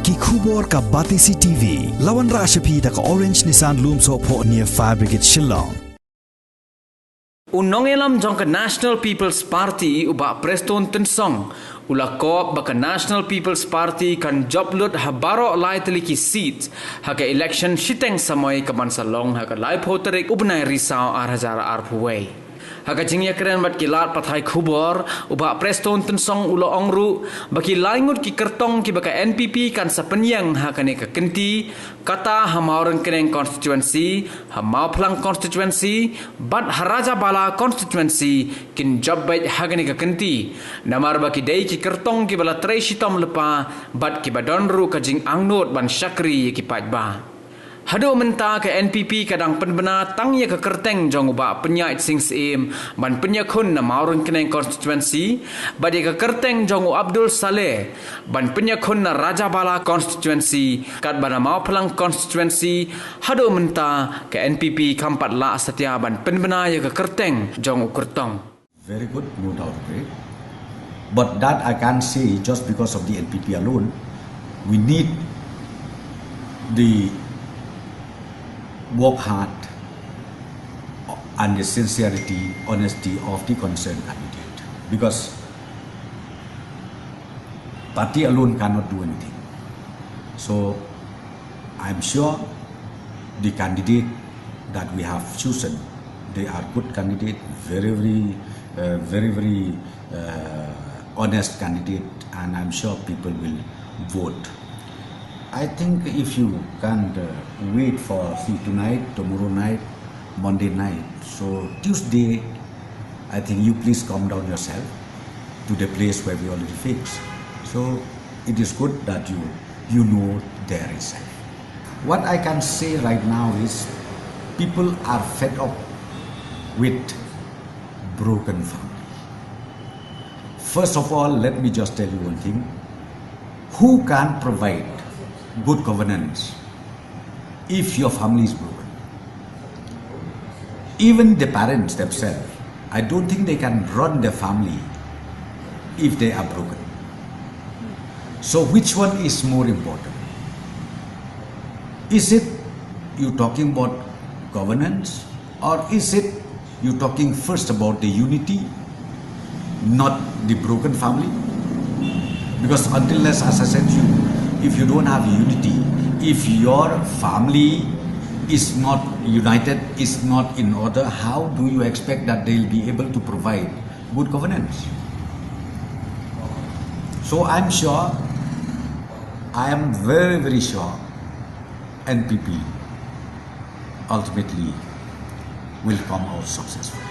Ki khubor ka Batisi TV. Lawan ra ashapi ta ka Orange Nissan Lumso po near Fire Brigade Shillong. Unongelam jong ka National People's Party uba Preston Tensong. Ula kop baka National People's Party kan joblut habaro lai teliki seat haka election shiteng samoy kamansalong haka lai poterik ubnai risau arhazara arpuway. Haka jingya keren bat kilat pathai khubor uba Preston Tensong ulo ongru baki laingut ki kertong ki baka NPP kan sapenyang haka ne ka kenti kata hamauran keren constituency hamau plang constituency bat haraja bala constituency kin job bait haka ne ka kenti namar baki dei ki kertong ki bala trai shitom lepa bat ki badonru ka jing angnot ban syakri ki pajba. Hado menta ke NPP kadang penbena tangnya ke kerteng jong uba penyait sing seim ban penyakun na maurun keneng constituency badi ke kerteng jong Abdul Saleh ban penyakun na Raja Bala constituency kat bana mau pelang constituency hado menta ke NPP kampat la setia ban penbena ya ke kerteng jong ukurtong. Very good, no doubt of it. But that I can't say just because of the NPP alone. We need the work hard and the sincerity, honesty of the concerned candidate, because party alone cannot do anything. So I'm sure the candidate that we have chosen, they are good candidate, very honest candidate, and I'm sure people will vote. I think if you can't wait for tonight, tomorrow night, Monday night, so Tuesday, I think you please calm down yourself to the place where we already fixed. So it is good that you know there is. What I can say right now is people are fed up with broken family. First of all, let me just tell you one thing. Who can provide good governance if your family is broken? Even the parents themselves, I don't think they can run their family if they are broken. So which one is more important? Is it you talking about governance, or is it you talking first about the unity, not the broken family? Because until as I said to you, if you don't have unity, if your family is not united, is not in order, how do you expect that they'll be able to provide good governance? So I'm sure, I am very sure NPP ultimately will come out successful.